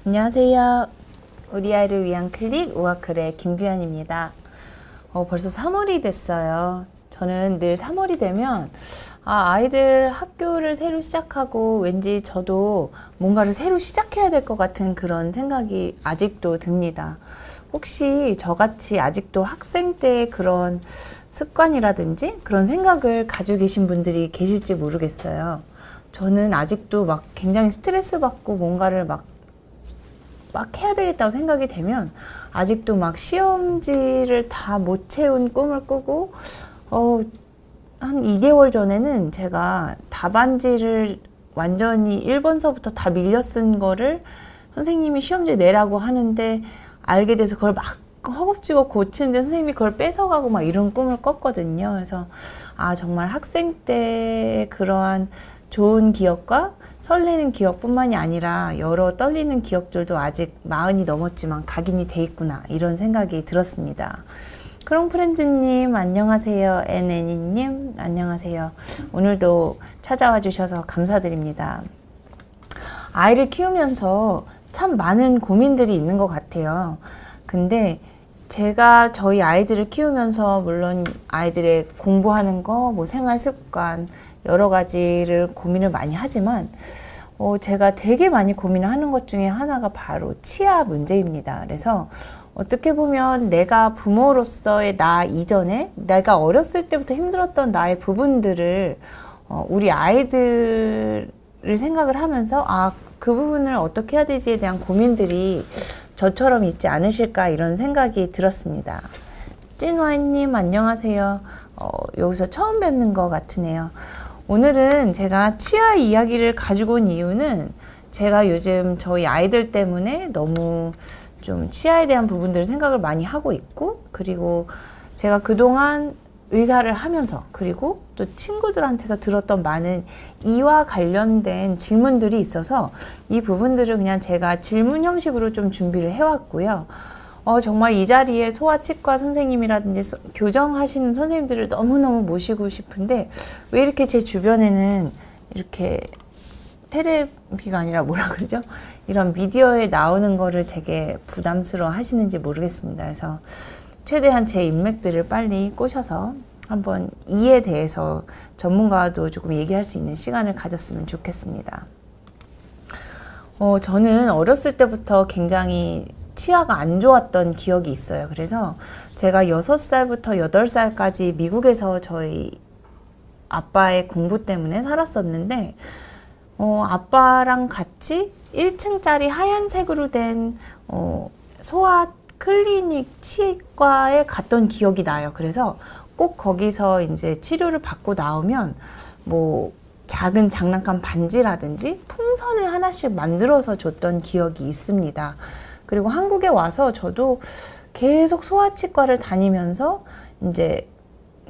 안녕하세요. 우리 아이를 위한 클릭 우아클의 김규현입니다. 벌써 3월이 됐어요. 저는 늘 3월이 되면 아이들 학교를 새로 시작하고 왠지 저도 뭔가를 새로 시작해야 될 것 같은 그런 생각이 아직도 듭니다. 혹시 저같이 아직도 학생 때의 그런 습관이라든지 그런 생각을 가지고 계신 분들이 계실지 모르겠어요. 저는 아직도 막 굉장히 스트레스 받고 뭔가를 막 해야 되겠다고 생각이 되면 아직도 막 시험지를 다 못 채운 꿈을 꾸고 한 2개월 전에는 제가 답안지를 완전히 1번서부터 다 밀려 쓴 거를 선생님이 시험지 내라고 하는데 알게 돼서 그걸 막 허겁지겁 고치는데 선생님이 그걸 뺏어가고 막 이런 꿈을 꿨거든요. 그래서 정말 학생 때 그러한 좋은 기억과 설레는 기억뿐만이 아니라 여러 떨리는 기억들도 아직 40이 넘었지만 각인이 돼 있구나 이런 생각이 들었습니다. 크롱프렌즈님 안녕하세요. NN이님 안녕하세요. 오늘도 찾아와 주셔서 감사드립니다. 아이를 키우면서 참 많은 고민들이 있는 것 같아요. 근데 제가 저희 아이들을 키우면서 물론 아이들의 공부하는 거, 뭐 생활 습관 여러 가지를 고민을 많이 하지만 제가 되게 많이 고민을 하는 것 중에 하나가 바로 치아 문제입니다. 그래서 어떻게 보면 내가 부모로서의 나 이전에 내가 어렸을 때부터 힘들었던 나의 부분들을 우리 아이들을 생각을 하면서 그 부분을 어떻게 해야 되지에 대한 고민들이 저처럼 있지 않으실까 이런 생각이 들었습니다. 찐와인님 안녕하세요. 여기서 처음 뵙는 것 같으네요. 오늘은 제가 치아 이야기를 가지고 온 이유는 제가 요즘 저희 아이들 때문에 너무 좀 치아에 대한 부분들을 생각을 많이 하고 있고, 그리고 제가 그동안 의사를 하면서 그리고 또 친구들한테서 들었던 많은 이와 관련된 질문들이 있어서 이 부분들을 그냥 제가 질문 형식으로 좀 준비를 해왔고요. 정말 이 자리에 소아치과 선생님이라든지 교정하시는 선생님들을 너무너무 모시고 싶은데 왜 이렇게 제 주변에는 이렇게 테레비가 아니라 뭐라 그러죠? 이런 미디어에 나오는 거를 되게 부담스러워 하시는지 모르겠습니다. 그래서 최대한 제 인맥들을 빨리 꼬셔서 한번 이에 대해서 전문가도 조금 얘기할 수 있는 시간을 가졌으면 좋겠습니다. 저는 어렸을 때부터 굉장히 치아가 안 좋았던 기억이 있어요. 그래서 제가 6살부터 8살까지 미국에서 저희 아빠의 공부 때문에 살았었는데 아빠랑 같이 1층짜리 하얀색으로 된 소아 클리닉 치과에 갔던 기억이 나요. 그래서 꼭 거기서 이제 치료를 받고 나오면 뭐 작은 장난감 반지라든지 풍선을 하나씩 만들어서 줬던 기억이 있습니다. 그리고 한국에 와서 저도 계속 소아치과를 다니면서 이제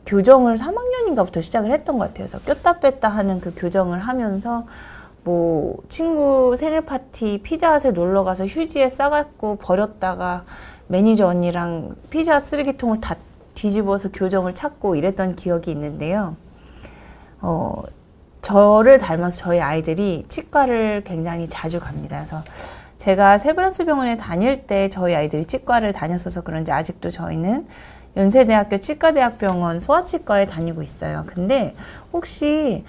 교정을 3학년인가부터 시작을 했던 것 같아요. 그래서 꼈다 뺐다 하는 그 교정을 하면서 뭐 친구 생일 파티 피자헛에 놀러 가서 휴지에 싸갖고 버렸다가 매니저 언니랑 피자 쓰레기통을 다 뒤집어서 교정을 찾고 이랬던 기억이 있는데요. 저를 닮아서 저희 아이들이 치과를 굉장히 자주 갑니다. 그래서 제가 세브란스 병원에 다닐 때 저희 아이들이 치과를 다녔어서 그런지 아직도 저희는 연세대학교 치과대학병원 소아치과에 다니고 있어요. 근데 혹시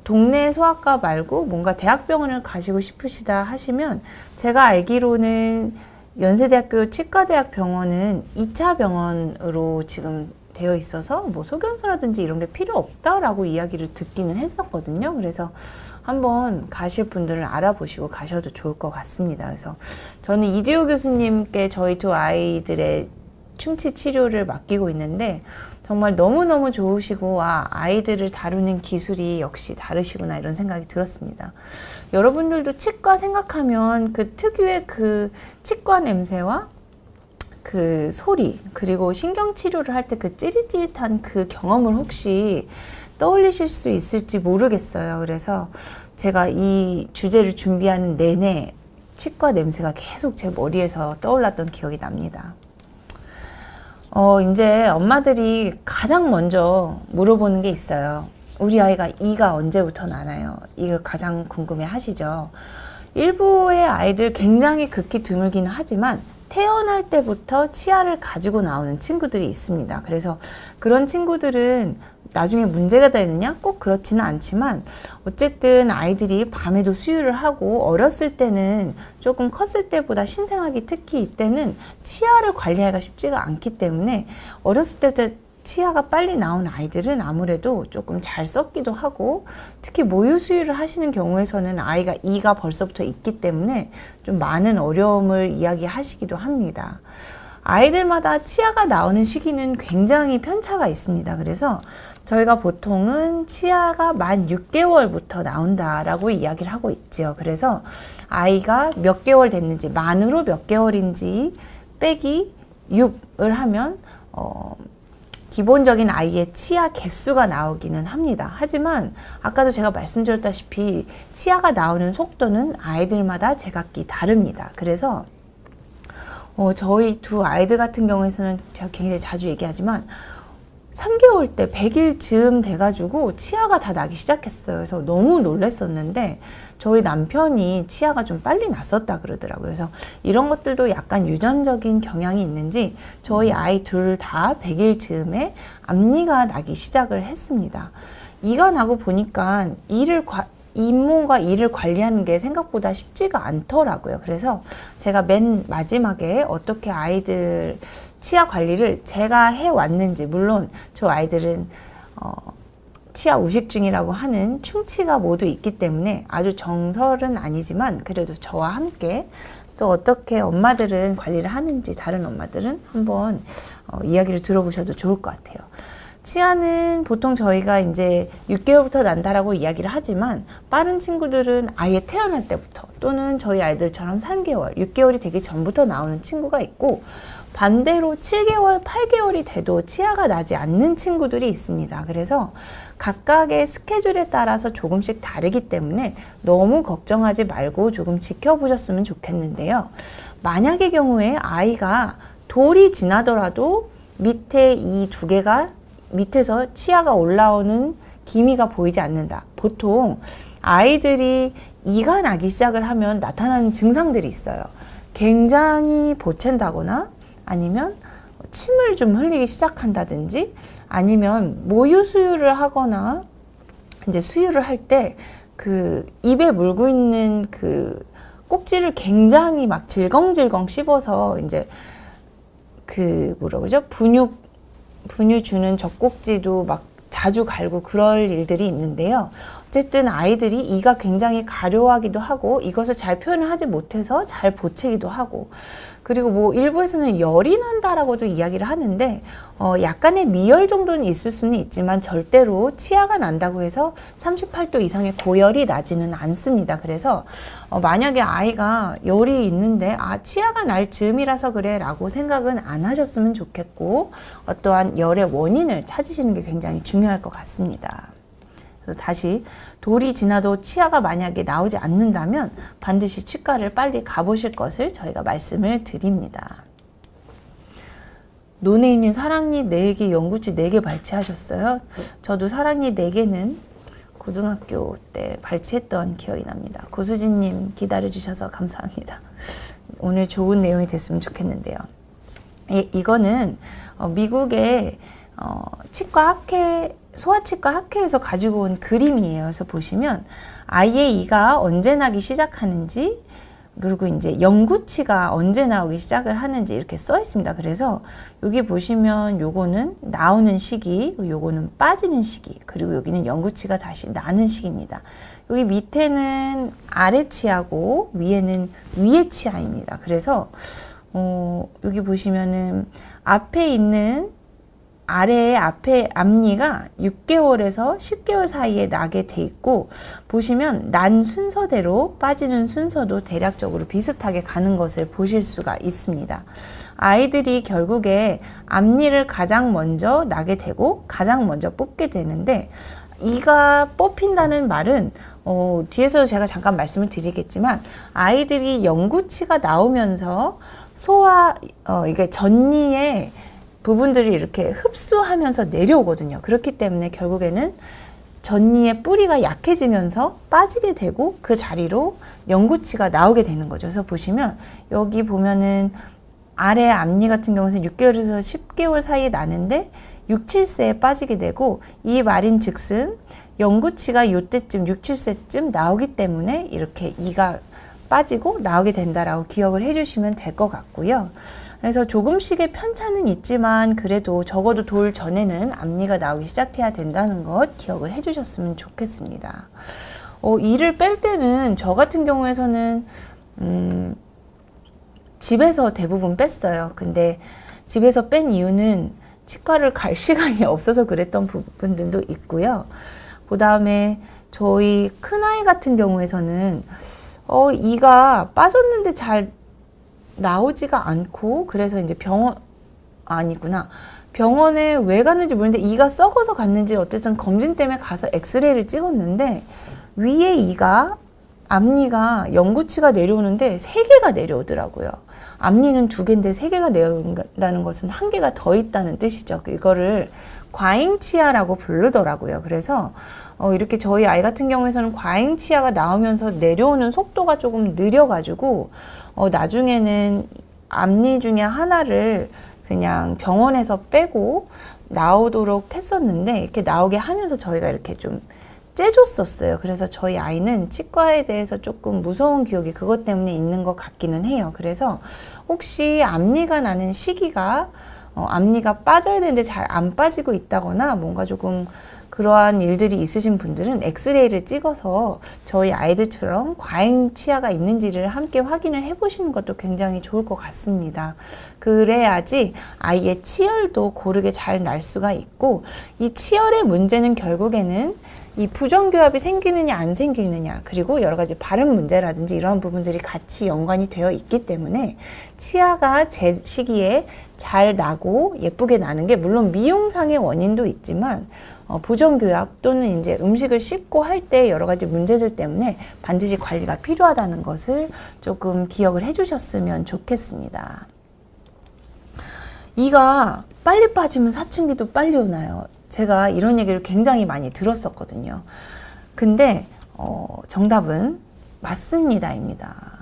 동네 소아과 말고 뭔가 대학병원을 가시고 싶으시다 하시면 제가 알기로는 연세대학교 치과대학병원은 2차 병원으로 지금 되어 있어서 뭐 소견서라든지 이런 게 필요 없다라고 이야기를 듣기는 했었거든요. 그래서 한번 가실 분들을 알아보시고 가셔도 좋을 것 같습니다. 그래서 저는 이지호 교수님께 저희 두 아이들의 충치 치료를 맡기고 있는데 정말 너무너무 좋으시고 아이들을 다루는 기술이 역시 다르시구나 이런 생각이 들었습니다. 여러분들도 치과 생각하면 그 특유의 그 치과 냄새와 그 소리 그리고 신경치료를 할 때 그 찌릿찌릿한 그 경험을 혹시 떠올리실 수 있을지 모르겠어요. 그래서 제가 이 주제를 준비하는 내내 치과 냄새가 계속 제 머리에서 떠올랐던 기억이 납니다. 이제 엄마들이 가장 먼저 물어보는 게 있어요. 우리 아이가 이가 언제부터 나나요? 이걸 가장 궁금해 하시죠. 일부의 아이들 굉장히 극히 드물기는 하지만 태어날 때부터 치아를 가지고 나오는 친구들이 있습니다. 그래서 그런 친구들은 나중에 문제가 되느냐? 꼭 그렇지는 않지만 어쨌든 아이들이 밤에도 수유를 하고 어렸을 때는 조금 컸을 때보다 신생아기 특히 이때는 치아를 관리하기가 쉽지가 않기 때문에 어렸을 때부터 치아가 빨리 나온 아이들은 아무래도 조금 잘 썩기도 하고 특히 모유 수유를 하시는 경우에서는 아이가 이가 벌써부터 있기 때문에 좀 많은 어려움을 이야기하시기도 합니다. 아이들마다 치아가 나오는 시기는 굉장히 편차가 있습니다. 그래서 저희가 보통은 치아가 만 6개월부터 나온다라고 이야기를 하고 있죠. 그래서 아이가 몇 개월 됐는지 만으로 몇 개월인지 빼기 6을 하면 기본적인 아이의 치아 개수가 나오기는 합니다. 하지만 아까도 제가 말씀드렸다시피 치아가 나오는 속도는 아이들마다 제각기 다릅니다. 그래서 저희 두 아이들 같은 경우에는 제가 굉장히 자주 얘기하지만 3개월 때 100일 즈음 돼가지고 치아가 다 나기 시작했어요. 그래서 너무 놀랐었는데 저희 남편이 치아가 좀 빨리 났었다 그러더라고요. 그래서 이런 것들도 약간 유전적인 경향이 있는지 저희 아이 둘 다 100일 즈음에 앞니가 나기 시작을 했습니다. 이가 나고 보니까 잇몸과 이를 관리하는 게 생각보다 쉽지가 않더라고요. 그래서 제가 맨 마지막에 어떻게 아이들 치아 관리를 제가 해왔는지, 물론 저 아이들은 치아 우식증이라고 하는 충치가 모두 있기 때문에 아주 정설은 아니지만 그래도 저와 함께 또 어떻게 엄마들은 관리를 하는지 다른 엄마들은 한번 이야기를 들어보셔도 좋을 것 같아요. 치아는 보통 저희가 이제 6개월부터 난다라고 이야기를 하지만 빠른 친구들은 아예 태어날 때부터 또는 저희 아이들처럼 3개월, 6개월이 되기 전부터 나오는 친구가 있고 반대로 7개월, 8개월이 돼도 치아가 나지 않는 친구들이 있습니다. 그래서 각각의 스케줄에 따라서 조금씩 다르기 때문에 너무 걱정하지 말고 조금 지켜보셨으면 좋겠는데요. 만약의 경우에 아이가 돌이 지나더라도 밑에 이 두 개가 밑에서 치아가 올라오는 기미가 보이지 않는다. 보통 아이들이 이가 나기 시작을 하면 나타나는 증상들이 있어요. 굉장히 보챈다거나 아니면 침을 좀 흘리기 시작한다든지 아니면 모유 수유를 하거나 이제 수유를 할 때 그 입에 물고 있는 그 꼭지를 굉장히 막 질겅질겅 씹어서 이제 그 뭐라 그러죠? 분유 주는 젖꼭지도 막 자주 갈고 그럴 일들이 있는데요. 어쨌든 아이들이 이가 굉장히 가려워하기도 하고 이것을 잘 표현을 하지 못해서 잘 보채기도 하고 그리고 뭐 일부에서는 열이 난다라고도 이야기를 하는데 약간의 미열 정도는 있을 수는 있지만 절대로 치아가 난다고 해서 38도 이상의 고열이 나지는 않습니다. 그래서 만약에 아이가 열이 있는데 치아가 날 즈음이라서 그래 라고 생각은 안 하셨으면 좋겠고 어떠한 열의 원인을 찾으시는 게 굉장히 중요할 것 같습니다. 그래서 다시 돌이 지나도 치아가 만약에 나오지 않는다면 반드시 치과를 빨리 가보실 것을 저희가 말씀을 드립니다. 노네임님 사랑니 4개, 영구치 4개 발치하셨어요? 저도 사랑니 4개는 고등학교 때 발치했던 기억이 납니다. 고수진님 기다려주셔서 감사합니다. 오늘 좋은 내용이 됐으면 좋겠는데요. 이거는 미국의 소아치과 학회에서 가지고 온 그림이에요. 그래서 보시면 아이의 이가 언제 나기 시작하는지 그리고 이제 영구치가 언제 나오기 시작을 하는지 이렇게 써 있습니다. 그래서 여기 보시면 요거는 나오는 시기, 요거는 빠지는 시기, 그리고 여기는 영구치가 다시 나는 시기입니다. 여기 밑에는 아래 치아고 위에는 위의 치아입니다. 그래서 여기 보시면은 앞에 있는 아래의 앞에 앞니가 6개월에서 10개월 사이에 나게 돼 있고 보시면 난 순서대로 빠지는 순서도 대략적으로 비슷하게 가는 것을 보실 수가 있습니다. 아이들이 결국에 앞니를 가장 먼저 나게 되고 가장 먼저 뽑게 되는데 이가 뽑힌다는 말은 뒤에서 제가 잠깐 말씀을 드리겠지만 아이들이 영구치가 나오면서 이게 전니에 부분들이 이렇게 흡수하면서 내려오거든요. 그렇기 때문에 결국에는 전이의 뿌리가 약해지면서 빠지게 되고 그 자리로 영구치가 나오게 되는 거죠. 그래서 보시면 여기 보면은 아래 앞니 같은 경우는 6개월에서 10개월 사이에 나는데 6, 7세에 빠지게 되고, 이 말인 즉슨 영구치가 요때쯤 6, 7세쯤 나오기 때문에 이렇게 이가 빠지고 나오게 된다라고 기억을 해주시면 될 것 같고요. 그래서 조금씩의 편차는 있지만 그래도 적어도 돌 전에는 앞니가 나오기 시작해야 된다는 것 기억을 해주셨으면 좋겠습니다. 이를 뺄 때는 저 같은 경우에서는 집에서 대부분 뺐어요. 근데 집에서 뺀 이유는 치과를 갈 시간이 없어서 그랬던 부분들도 있고요. 그 다음에 저희 큰아이 같은 경우에서는 이가 빠졌는데 잘 나오지가 않고, 그래서 이제 병원에 왜 갔는지 모르는데 이가 썩어서 갔는지 어쨌든 검진 때문에 가서 엑스레이를 찍었는데 위에 이가 앞니가 영구치가 내려오는데 3개가 내려오더라고요. 앞니는 2개인데 3개가 내려온다는 것은 1개가 더 있다는 뜻이죠. 이거를 과잉치아라고 부르더라고요. 그래서 이렇게 저희 아이 같은 경우에서는 과잉치아가 나오면서 내려오는 속도가 조금 느려가지고 나중에는 앞니 중에 하나를 그냥 병원에서 빼고 나오도록 했었는데, 이렇게 나오게 하면서 저희가 이렇게 좀 째줬었어요. 그래서 저희 아이는 치과에 대해서 조금 무서운 기억이 그것 때문에 있는 것 같기는 해요. 그래서 혹시 앞니가 나는 시기가 앞니가 빠져야 되는데 잘 안 빠지고 있다거나 뭔가 조금 그러한 일들이 있으신 분들은 엑스레이를 찍어서 저희 아이들처럼 과잉 치아가 있는지를 함께 확인을 해보시는 것도 굉장히 좋을 것 같습니다. 그래야지 아이의 치열도 고르게 잘 날 수가 있고, 이 치열의 문제는 결국에는 이 부정교합이 생기느냐 안 생기느냐, 그리고 여러 가지 발음 문제라든지 이런 부분들이 같이 연관이 되어 있기 때문에 치아가 제 시기에 잘 나고 예쁘게 나는 게 물론 미용상의 원인도 있지만 부정교합 또는 이제 음식을 씹고 할 때 여러 가지 문제들 때문에 반드시 관리가 필요하다는 것을 조금 기억을 해주셨으면 좋겠습니다. 이가 빨리 빠지면 사춘기도 빨리 오나요? 제가 이런 얘기를 굉장히 많이 들었었거든요. 근데 정답은 맞습니다입니다.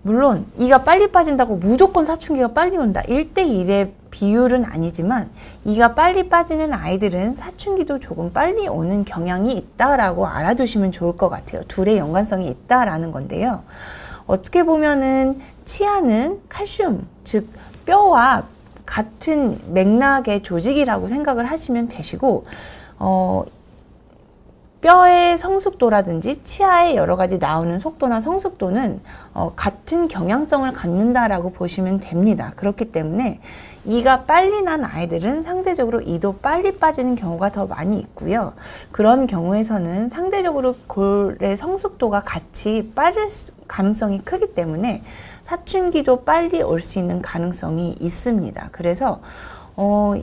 물론 이가 빨리 빠진다고 무조건 사춘기가 빨리 온다, 1대1의 비율은 아니지만 이가 빨리 빠지는 아이들은 사춘기도 조금 빨리 오는 경향이 있다라고 알아두시면 좋을 것 같아요. 둘의 연관성이 있다라는 건데요. 어떻게 보면은 치아는 칼슘, 즉 뼈와 같은 맥락의 조직이라고 생각을 하시면 되시고, 뼈의 성숙도라든지 치아의 여러 가지 나오는 속도나 성숙도는 같은 경향성을 갖는다라고 보시면 됩니다. 그렇기 때문에 이가 빨리 난 아이들은 상대적으로 이도 빨리 빠지는 경우가 더 많이 있고요. 그런 경우에서는 상대적으로 골의 성숙도가 같이 빠를 가능성이 크기 때문에 사춘기도 빨리 올 수 있는 가능성이 있습니다. 그래서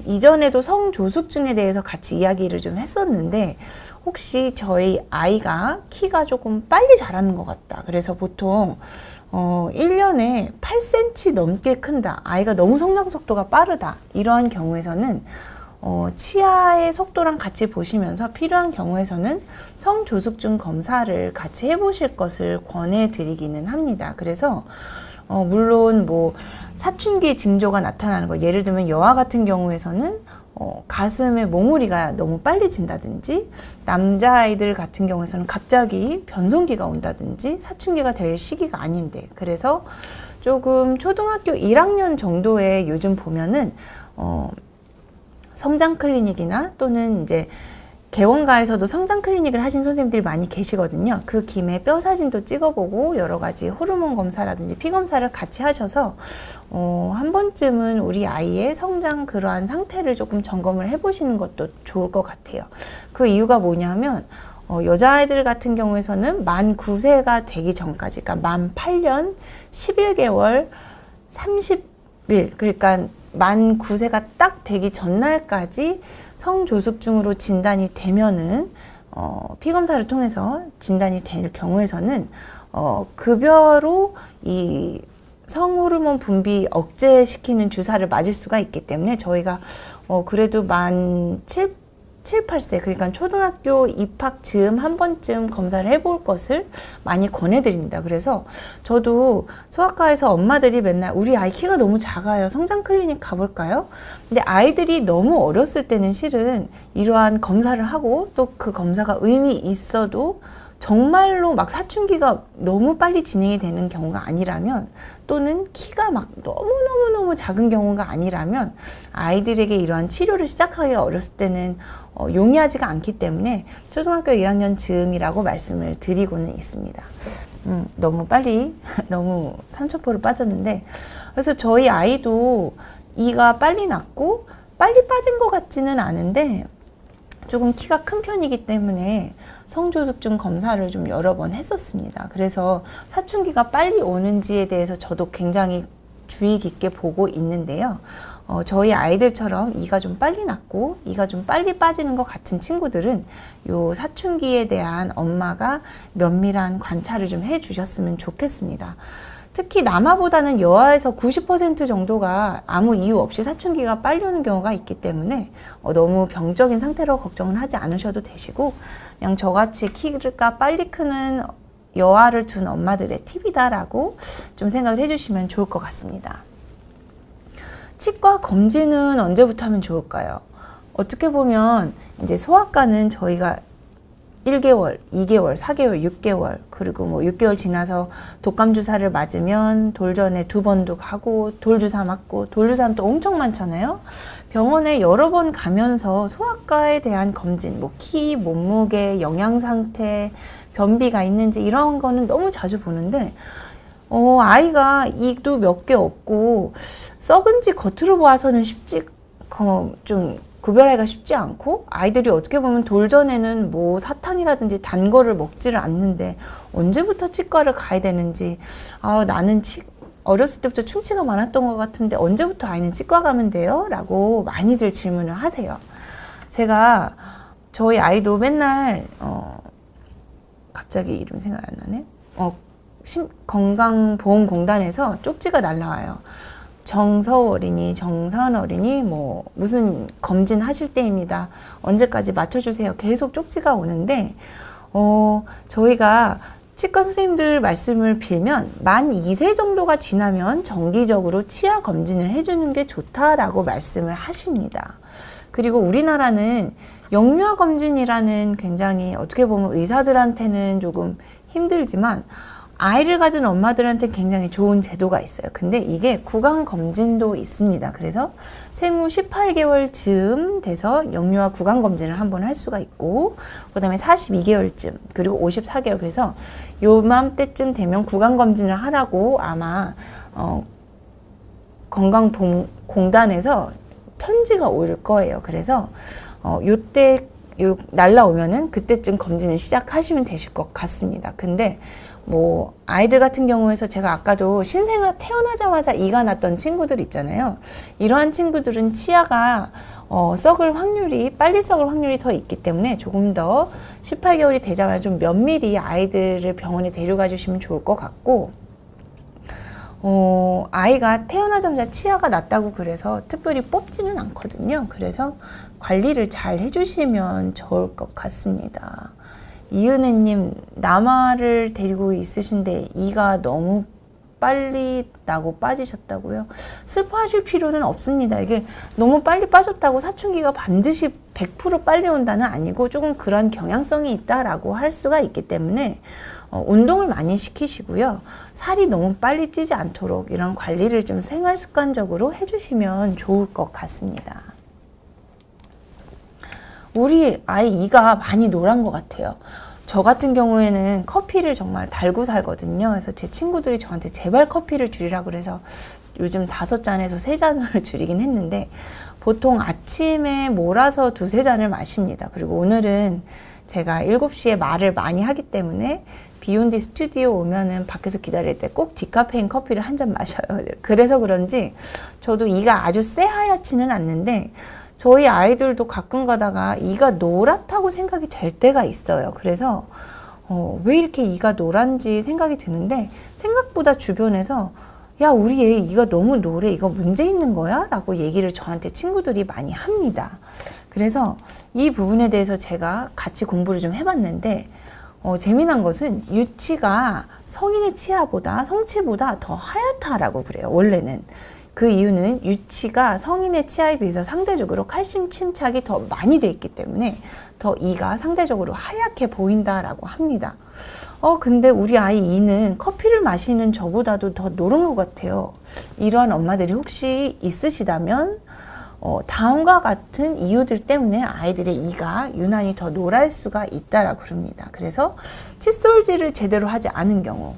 이전에도 성조숙증에 대해서 같이 이야기를 좀 했었는데, 혹시 저희 아이가 키가 조금 빨리 자라는 것 같다, 그래서 보통 1년에 8cm 넘게 큰다, 아이가 너무 성장 속도가 빠르다, 이러한 경우에서는 치아의 속도랑 같이 보시면서 필요한 경우에서는 성조숙증 검사를 같이 해보실 것을 권해드리기는 합니다. 그래서 물론 뭐 사춘기 징조가 나타나는 거, 예를 들면 여아 같은 경우에서는 가슴에 몽우리가 너무 빨리 진다든지, 남자아이들 같은 경우에서는 갑자기 변성기가 온다든지, 사춘기가 될 시기가 아닌데, 그래서 조금 초등학교 1학년 정도에 요즘 보면은 성장 클리닉이나 또는 이제 개원가에서도 성장 클리닉을 하신 선생님들이 많이 계시거든요. 그 김에 뼈 사진도 찍어보고 여러 가지 호르몬 검사라든지 피 검사를 같이 하셔서 한 번쯤은 우리 아이의 성장 그러한 상태를 조금 점검을 해보시는 것도 좋을 것 같아요. 그 이유가 뭐냐면 여자아이들 같은 경우에서는 만 9세가 되기 전까지, 그러니까 만 8년 11개월 30일, 그러니까 만 9세가 딱 되기 전날까지 성조숙증으로 진단이 되면은 피검사를 통해서 진단이 될 경우에서는 급여로 이 성호르몬 분비 억제시키는 주사를 맞을 수가 있기 때문에 저희가 그래도 만 7, 8세, 그러니까 초등학교 입학 즈음 한 번쯤 검사를 해볼 것을 많이 권해드립니다. 그래서 저도 소아과에서 엄마들이 맨날 우리 아이 키가 너무 작아요. 성장 클리닉 가볼까요? 근데 아이들이 너무 어렸을 때는 실은 이러한 검사를 하고 또 그 검사가 의미 있어도 정말로 막 사춘기가 너무 빨리 진행이 되는 경우가 아니라면, 또는 키가 막 너무너무너무 작은 경우가 아니라면 아이들에게 이러한 치료를 시작하기가 어렸을 때는 용이하지가 않기 때문에 초등학교 1학년 즈음이라고 말씀을 드리고는 있습니다. 너무 빨리 너무 삼천포로 빠졌는데, 그래서 저희 아이도 이가 빨리 났고 빨리 빠진 것 같지는 않은데 조금 키가 큰 편이기 때문에 성조숙증 검사를 좀 여러 번 했었습니다. 그래서 사춘기가 빨리 오는지에 대해서 저도 굉장히 주의 깊게 보고 있는데요. 저희 아이들처럼 이가 좀 빨리 났고 이가 좀 빨리 빠지는 것 같은 친구들은 요 사춘기에 대한 엄마가 면밀한 관찰을 좀 해주셨으면 좋겠습니다. 특히 남아보다는 여아에서 90% 정도가 아무 이유 없이 사춘기가 빨리 오는 경우가 있기 때문에 너무 병적인 상태로 걱정을 하지 않으셔도 되시고, 그냥 저같이 키가 빨리 크는 여아를 둔 엄마들의 팁이다라고 좀 생각을 해주시면 좋을 것 같습니다. 치과 검진은 언제부터 하면 좋을까요? 어떻게 보면 이제 소아과는 저희가 1개월, 2개월, 4개월, 6개월, 그리고 뭐 6개월 지나서 독감 주사를 맞으면 돌전에 2번도 가고 돌주사 맞고, 돌주사는 또 엄청 많잖아요. 병원에 여러 번 가면서 소아과에 대한 검진, 뭐 키, 몸무게, 영양 상태, 변비가 있는지 이런 거는 너무 자주 보는데, 아이가 이도 몇 개 없고 썩은지 겉으로 봐서는 좀 구별하기가 쉽지 않고, 아이들이 어떻게 보면 돌전에는 뭐 사탕이라든지 단 거를 먹지를 않는데 언제부터 치과를 가야 되는지, 나는 어렸을 때부터 충치가 많았던 것 같은데 언제부터 아이는 치과 가면 돼요? 라고 많이들 질문을 하세요. 제가 저희 아이도 맨날 갑자기 이름 생각 안 나네. 건강보험공단에서 쪽지가 날라와요. 정서우 어린이, 정선 어린이, 뭐 무슨 검진 하실 때입니다. 언제까지 맞춰주세요. 계속 쪽지가 오는데, 저희가 치과 선생님들 말씀을 빌면 만 2세 정도가 지나면 정기적으로 치아 검진을 해주는 게 좋다라고 말씀을 하십니다. 그리고 우리나라는 영유아 검진이라는 굉장히 어떻게 보면 의사들한테는 조금 힘들지만 아이를 가진 엄마들한테 굉장히 좋은 제도가 있어요. 근데 이게 구강검진도 있습니다. 그래서 생후 18개월 즈음 돼서 영유아 구강검진을 한번 할 수가 있고, 그 다음에 42개월쯤, 그리고 54개월, 그래서 요맘때쯤 되면 구강검진을 하라고 아마 건강공단에서 편지가 올 거예요. 그래서 요때 날라오면은 그때쯤 검진을 시작하시면 되실 것 같습니다. 근데 뭐 아이들 같은 경우에서 제가 아까도 신생아 태어나자마자 이가 났던 친구들 있잖아요. 이러한 친구들은 치아가 빨리 썩을 확률이 더 있기 때문에 조금 더 18개월이 되자마자 좀 면밀히 아이들을 병원에 데려가 주시면 좋을 것 같고, 아이가 태어나자마자 치아가 났다고 그래서 특별히 뽑지는 않거든요. 그래서 관리를 잘 해주시면 좋을 것 같습니다. 이은혜님, 남아를 데리고 있으신데 이가 너무 빨리 나고 빠지셨다고요? 슬퍼하실 필요는 없습니다. 이게 너무 빨리 빠졌다고 사춘기가 반드시 100% 빨리 온다는 아니고 조금 그런 경향성이 있다라고 할 수가 있기 때문에 운동을 많이 시키시고요. 살이 너무 빨리 찌지 않도록 이런 관리를 좀 생활 습관적으로 해주시면 좋을 것 같습니다. 우리 아이 이가 많이 노란 것 같아요. 저 같은 경우에는 커피를 정말 달고 살거든요. 그래서 제 친구들이 저한테 제발 커피를 줄이라 그래서 요즘 5잔에서 3잔으로 줄이긴 했는데, 보통 아침에 몰아서 2-3잔을 마십니다. 그리고 오늘은 제가 7시에 말을 많이 하기 때문에 비욘디 스튜디오 오면은 밖에서 기다릴 때 꼭 디카페인 커피를 한 잔 마셔요. 그래서 그런지 저도 이가 아주 새하얗지는 않는데 저희 아이들도 가끔 가다가 이가 노랗다고 생각이 될 때가 있어요. 그래서 왜 이렇게 이가 노란지 생각이 드는데, 생각보다 주변에서 야, 우리 애 이가 너무 노래, 이거 문제 있는 거야? 라고 얘기를 저한테 친구들이 많이 합니다. 그래서 이 부분에 대해서 제가 같이 공부를 좀 해봤는데 재미난 것은 유치가 성인의 치아보다 성치보다 더 하얗다라고 그래요. 원래는. 그 이유는 유치가 성인의 치아에 비해서 상대적으로 칼슘 침착이 더 많이 돼 있기 때문에 더 이가 상대적으로 하얗게 보인다라고 합니다. 근데 우리 아이 이는 커피를 마시는 저보다도 더 노른 것 같아요. 이러한 엄마들이 혹시 있으시다면 다음과 같은 이유들 때문에 아이들의 이가 유난히 더 노랄 수가 있다라고 그럽니다. 그래서 칫솔질을 제대로 하지 않은 경우,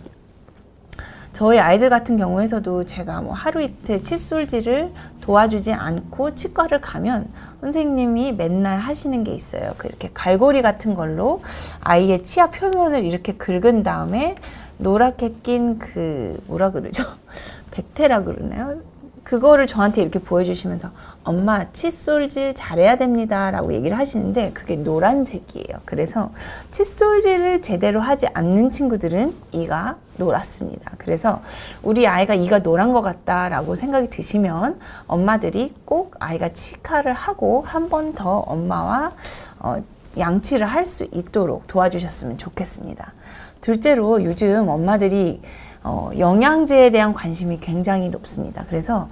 저희 아이들 같은 경우에서도 제가 뭐 하루 이틀 칫솔질을 도와주지 않고 치과를 가면 선생님이 맨날 하시는 게 있어요. 이렇게 갈고리 같은 걸로 아이의 치아 표면을 이렇게 긁은 다음에 노랗게 낀 뭐라 그러죠? 백태라 그러나요? 그거를 저한테 이렇게 보여주시면서 엄마 칫솔질 잘해야 됩니다 라고 얘기를 하시는데 그게 노란색이에요. 그래서 칫솔질을 제대로 하지 않는 친구들은 이가 노랗습니다. 그래서 우리 아이가 이가 노란 것 같다 라고 생각이 드시면 엄마들이 꼭 아이가 치카를 하고 한 번 더 엄마와 양치를 할 수 있도록 도와주셨으면 좋겠습니다. 둘째로 요즘 엄마들이 영양제에 대한 관심이 굉장히 높습니다. 그래서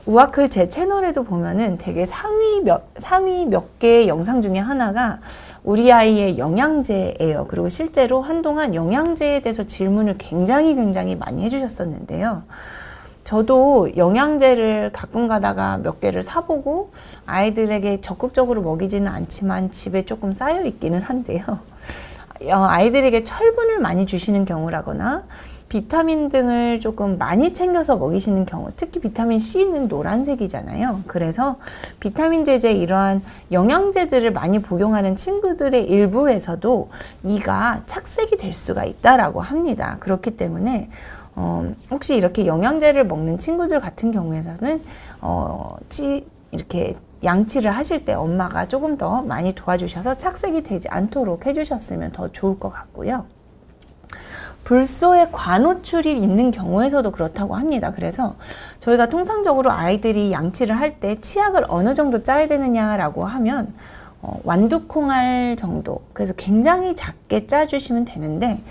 우아클 제 채널에도 보면은 되게 상위 몇 개의 영상 중에 하나가 우리 아이의 영양제예요. 그리고 실제로 한동안 영양제에 대해서 질문을 굉장히 많이 해주셨었는데요. 저도 영양제를 가끔 가다가 몇 개를 사보고 아이들에게 적극적으로 먹이지는 않지만 집에 조금 쌓여 있기는 한데요. 아이들에게 철분을 많이 주시는 경우라거나 비타민 등을 조금 많이 챙겨서 먹이시는 경우, 특히 비타민 C는 노란색이잖아요. 그래서 비타민 제제 이러한 영양제들을 많이 복용하는 친구들의 일부에서도 이가 착색이 될 수가 있다라고 합니다. 그렇기 때문에 혹시 이렇게 영양제를 먹는 친구들 같은 경우에서는 이렇게 양치를 하실 때 엄마가 조금 더 많이 도와주셔서 착색이 되지 않도록 해주셨으면 더 좋을 것 같고요. 불소에 관호출이 있는 경우에서도 그렇다고 합니다. 그래서 저희가 통상적으로 아이들이 양치를 할 때 치약을 어느 정도 짜야 되느냐라고 하면 완두콩알 정도, 그래서 굉장히 작게 짜주시면 되는데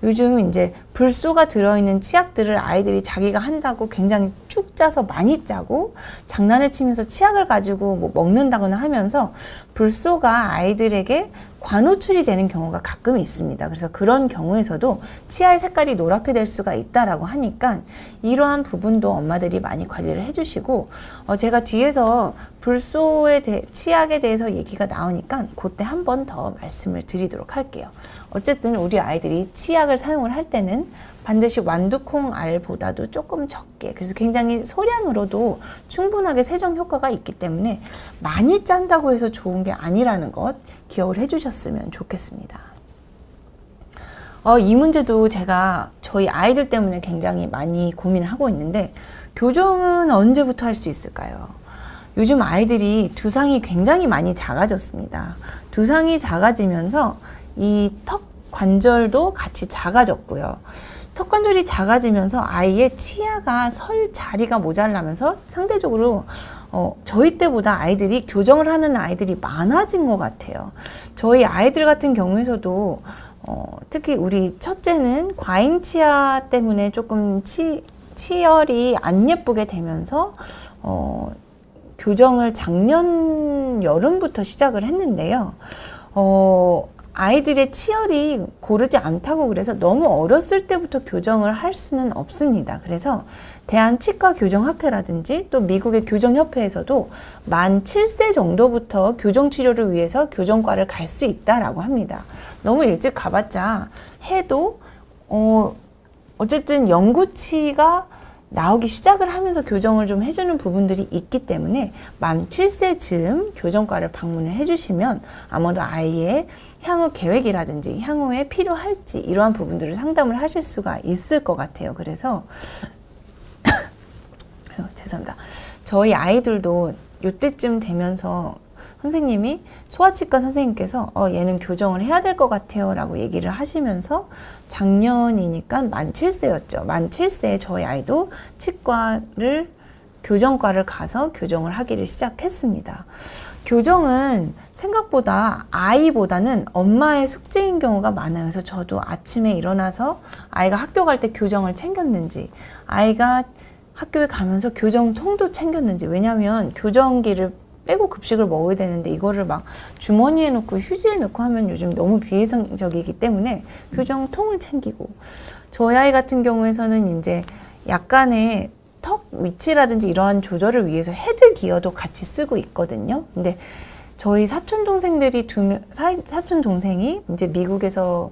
요즘 이제 불소가 들어있는 치약들을 아이들이 자기가 한다고 굉장히 쭉 짜서 많이 짜고 장난을 치면서 치약을 가지고 뭐 먹는다거나 하면서 불소가 아이들에게 관호출이 되는 경우가 가끔 있습니다. 그래서 그런 경우에서도 치아의 색깔이 노랗게 될 수가 있다라고 하니까 이러한 부분도 엄마들이 많이 관리를 해주시고 제가 뒤에서 불소의 치약에 대해서 얘기가 나오니까 그때 한 번 더 말씀을 드리도록 할게요. 어쨌든 우리 아이들이 치약을 사용을 할 때는 반드시 완두콩알보다도 조금 적게, 그래서 굉장히 소량으로도 충분하게 세정 효과가 있기 때문에 많이 짠다고 해서 좋은 게 아니라는 것 기억을 해주셨으면 좋겠습니다. 이 문제도 제가 저희 아이들 때문에 굉장히 많이 고민을 하고 있는데 교정은 언제부터 할 수 있을까요? 요즘 아이들이 두상이 굉장히 많이 작아졌습니다. 두상이 작아지면서 이 턱 관절도 같이 작아졌고요. 턱 관절이 작아지면서 아이의 치아가 설 자리가 모자라면서 상대적으로 저희 때보다 아이들이 교정을 하는 아이들이 많아진 것 같아요. 저희 아이들 같은 경우에서도 특히 우리 첫째는 과잉 치아 때문에 조금 치열이 안 예쁘게 되면서 교정을 작년 여름부터 시작을 했는데요. 아이들의 치열이 고르지 않다고 그래서 너무 어렸을 때부터 교정을 할 수는 없습니다. 그래서 대한치과교정학회라든지 또 미국의 교정협회에서도 만 7세 정도부터 교정치료를 위해서 교정과를 갈 수 있다라고 합니다. 너무 일찍 가봤자 해도 어쨌든 영구치가 나오기 시작을 하면서 교정을 좀 해주는 부분들이 있기 때문에 만 7세 즈음 교정과를 방문을 해주시면 아마도 아이의 향후 계획이라든지 향후에 필요할지 이러한 부분들을 상담을 하실 수가 있을 것 같아요. 그래서 죄송합니다. 저희 아이들도 이때쯤 되면서 선생님이 소아치과 선생님께서 얘는 교정을 해야 될 것 같아요 라고 얘기를 하시면서 작년이니까 만 7세였죠. 만 7세에 저희 아이도 치과를 교정과를 가서 교정을 하기를 시작했습니다. 교정은 생각보다 아이보다는 엄마의 숙제인 경우가 많아요. 그래서 저도 아침에 일어나서 아이가 학교 갈 때 교정을 챙겼는지, 아이가 학교에 가면서 교정통도 챙겼는지, 왜냐면 교정기를 빼고 급식을 먹어야 되는데 이거를 막 주머니에 넣고 휴지에 넣고 하면 요즘 너무 비위생적이기 때문에 교정통을 챙기고, 저희 아이 같은 경우에서는 이제 약간의 턱 위치라든지 이러한 조절을 위해서 헤드 기어도 같이 쓰고 있거든요. 근데 저희 사촌 동생들이 사촌 동생이 이제 미국에서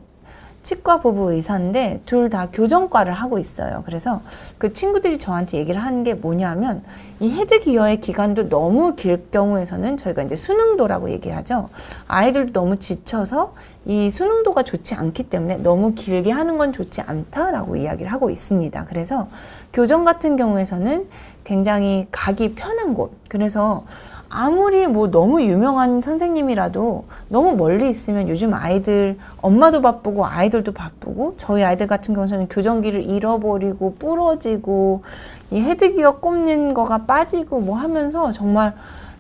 치과 부부 의사인데 둘 다 교정과를 하고 있어요. 그래서 그 친구들이 저한테 얘기를 하는 게 뭐냐면, 이 헤드 기어의 기간도 너무 길 경우에서는 저희가 이제 수능도라고 얘기하죠. 아이들도 너무 지쳐서 이 수능도가 좋지 않기 때문에 너무 길게 하는 건 좋지 않다라고 이야기를 하고 있습니다. 그래서 교정 같은 경우에서는 굉장히 가기 편한 곳, 그래서 아무리 뭐 너무 유명한 선생님이라도 너무 멀리 있으면 요즘 아이들, 엄마도 바쁘고 아이들도 바쁘고, 저희 아이들 같은 경우는 교정기를 잃어버리고 부러지고 이 헤드기어 꼽는 거가 빠지고 뭐 하면서 정말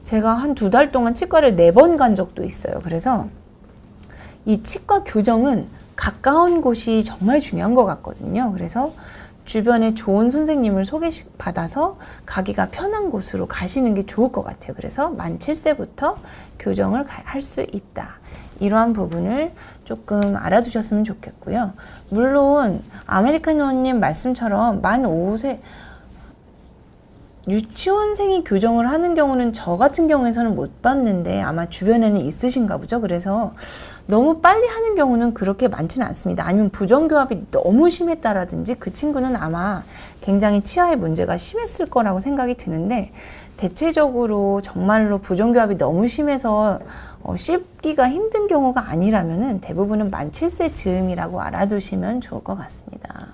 제가 한 2달 동안 치과를 4번 간 적도 있어요. 그래서 이 치과 교정은 가까운 곳이 정말 중요한 것 같거든요. 그래서 주변에 좋은 선생님을 소개받아서 가기가 편한 곳으로 가시는 게 좋을 것 같아요. 그래서 만 7세부터 교정을 할 수 있다. 이러한 부분을 조금 알아두셨으면 좋겠고요. 물론 아메리카노님 말씀처럼 만 5세 유치원생이 교정을 하는 경우는 저 같은 경우에서는 못 봤는데 아마 주변에는 있으신가 보죠. 그래서 너무 빨리 하는 경우는 그렇게 많지는 않습니다. 아니면 부정교합이 너무 심했다라든지 그 친구는 아마 굉장히 치아에 문제가 심했을 거라고 생각이 드는데, 대체적으로 정말로 부정교합이 너무 심해서 씹기가 힘든 경우가 아니라면은 대부분은 만 7세 즈음이라고 알아두시면 좋을 것 같습니다.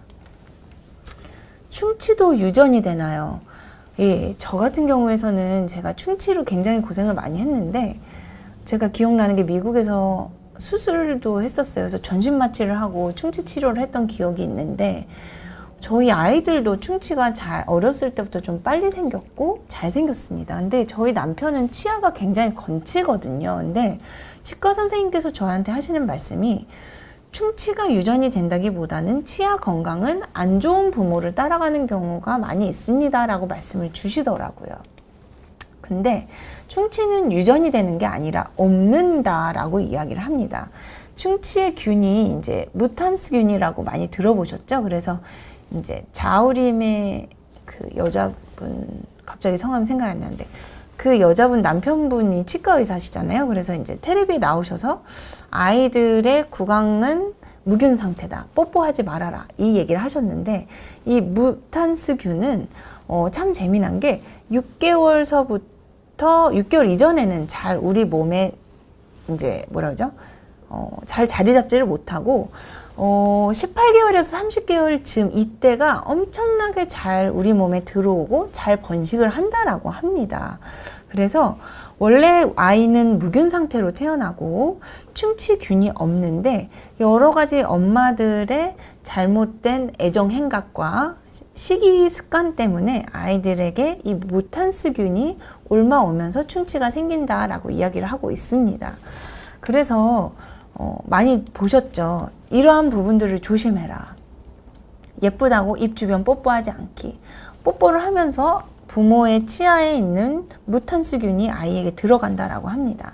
충치도 유전이 되나요? 예, 저 같은 경우에서는 제가 충치로 굉장히 고생을 많이 했는데, 제가 기억나는 게 미국에서 수술도 했었어요. 그래서 전신 마취를 하고 충치 치료를 했던 기억이 있는데, 저희 아이들도 충치가 어렸을 때부터 좀 빨리 생겼고 잘 생겼습니다. 근데 저희 남편은 치아가 굉장히 건치거든요. 근데 치과 선생님께서 저한테 하시는 말씀이, 충치가 유전이 된다기보다는 치아 건강은 안 좋은 부모를 따라가는 경우가 많이 있습니다 라고 말씀을 주시더라고요. 근데 충치는 유전이 되는 게 아니라 없는다 라고 이야기를 합니다. 충치의 균이 이제 무탄스균이라고 많이 들어보셨죠? 그래서 이제 자우림의 그 여자분, 갑자기 성함이 생각이 안 나는데, 그 여자분 남편분이 치과 의사시잖아요. 그래서 이제 텔레비에 나오셔서 아이들의 구강은 무균 상태다, 뽀뽀하지 말아라, 이 얘기를 하셨는데, 이 무탄스균은 참 재미난 게 6개월서부터 6개월 이전에는 잘 우리 몸에 이제 뭐라 그러죠? 잘 자리 잡지를 못하고 18개월에서 30개월 즈음 이때가 엄청나게 잘 우리 몸에 들어오고 잘 번식을 한다라고 합니다. 그래서 원래 아이는 무균 상태로 태어나고 충치균이 없는데, 여러 가지 엄마들의 잘못된 애정 행각과 식이 습관 때문에 아이들에게 이 무탄스균이 옮아오면서 충치가 생긴다라고 이야기를 하고 있습니다. 그래서 많이 보셨죠? 이러한 부분들을 조심해라. 예쁘다고 입 주변 뽀뽀하지 않기. 뽀뽀를 하면서 부모의 치아에 있는 무탄스균이 아이에게 들어간다라고 합니다.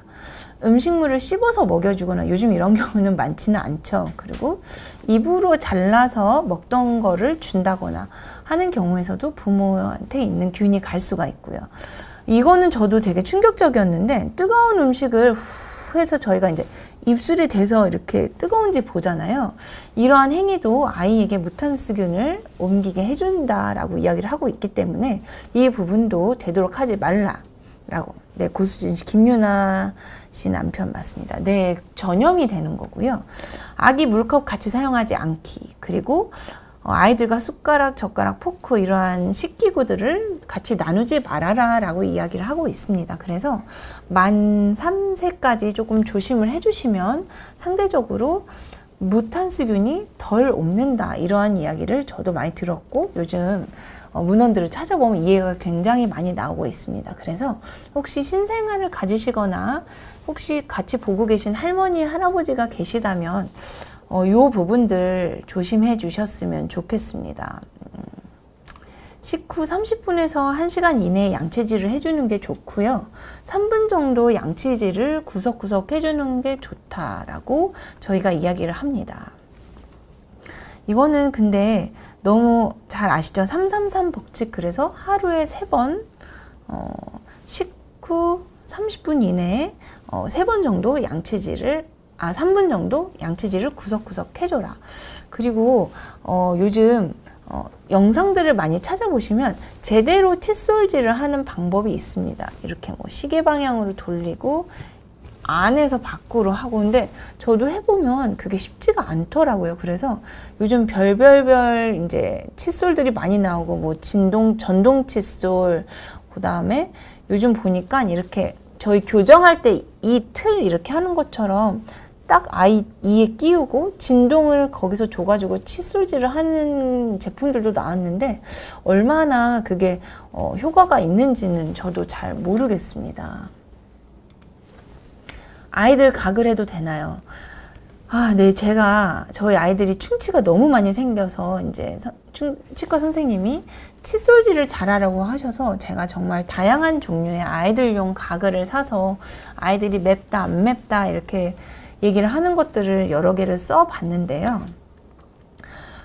음식물을 씹어서 먹여주거나, 요즘 이런 경우는 많지는 않죠. 그리고 입으로 잘라서 먹던 거를 준다거나 하는 경우에서도 부모한테 있는 균이 갈 수가 있고요. 이거는 저도 되게 충격적이었는데, 뜨거운 음식을 후 해서 저희가 이제 입술이 돼서 이렇게 뜨거운지 보잖아요. 이러한 행위도 아이에게 무탄스균을 옮기게 해준다라고 이야기를 하고 있기 때문에 이 부분도 되도록 하지 말라라고. 네, 고수진 씨, 김유나 씨 남편 맞습니다. 네, 전염이 되는 거고요. 아기 물컵 같이 사용하지 않기. 그리고 아이들과 숟가락, 젓가락, 포크 이러한 식기구들을 같이 나누지 말아라 라고 이야기를 하고 있습니다. 그래서 만 3세까지 조금 조심을 해주시면 상대적으로 무탄스균이 덜 옮는다, 이러한 이야기를 저도 많이 들었고, 요즘 문헌들을 찾아보면 이해가 굉장히 많이 나오고 있습니다. 그래서 혹시 신생아를 가지시거나 혹시 같이 보고 계신 할머니, 할아버지가 계시다면 요 부분들 조심해 주셨으면 좋겠습니다. 식후 30분에서 1시간 이내에 양치질을 해주는 게 좋고요. 3분 정도 양치질을 구석구석 해주는 게 좋다라고 저희가 이야기를 합니다. 이거는 근데 너무 잘 아시죠? 333 법칙. 그래서 하루에 3번 식후 30분 이내에 3번 정도 양치질을 3분 정도 양치질을 구석구석 해줘라. 그리고 요즘 영상들을 많이 찾아보시면 제대로 칫솔질을 하는 방법이 있습니다. 이렇게 뭐 시계 방향으로 돌리고 안에서 밖으로 하고. 근데 저도 해보면 그게 쉽지가 않더라고요. 그래서 요즘 별별별 이제 칫솔들이 많이 나오고 뭐 전동 칫솔, 그 다음에 요즘 보니까 이렇게 저희 교정할 때 이 틀 이렇게 하는 것처럼 딱 아이 이에 끼우고 진동을 거기서 줘가지고 칫솔질을 하는 제품들도 나왔는데 얼마나 그게 효과가 있는지는 저도 잘 모르겠습니다. 아이들 각을 해도 되나요? 네, 저희 아이들이 충치가 너무 많이 생겨서 이제 치과 선생님이 칫솔질을 잘하라고 하셔서 제가 정말 다양한 종류의 아이들용 가글을 사서 아이들이 맵다 안 맵다 이렇게 얘기를 하는 것들을 여러 개를 써봤는데요.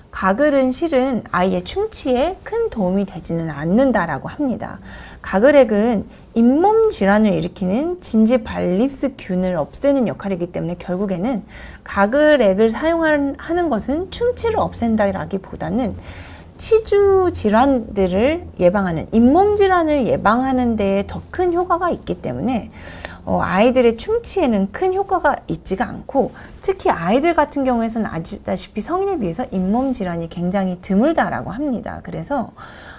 가글은 실은 아이의 충치에 큰 도움이 되지는 않는다라고 합니다. 가글액은 잇몸 질환을 일으키는 진지발리스균을 없애는 역할이기 때문에 결국에는 가글액을 사용하는 것은 충치를 없앤다라기보다는 치주 질환들을 예방하는, 잇몸 질환을 예방하는 데에 더 큰 효과가 있기 때문에 아이들의 충치에는 큰 효과가 있지가 않고, 특히 아이들 같은 경우에는 아시다시피 성인에 비해서 잇몸 질환이 굉장히 드물다라고 합니다. 그래서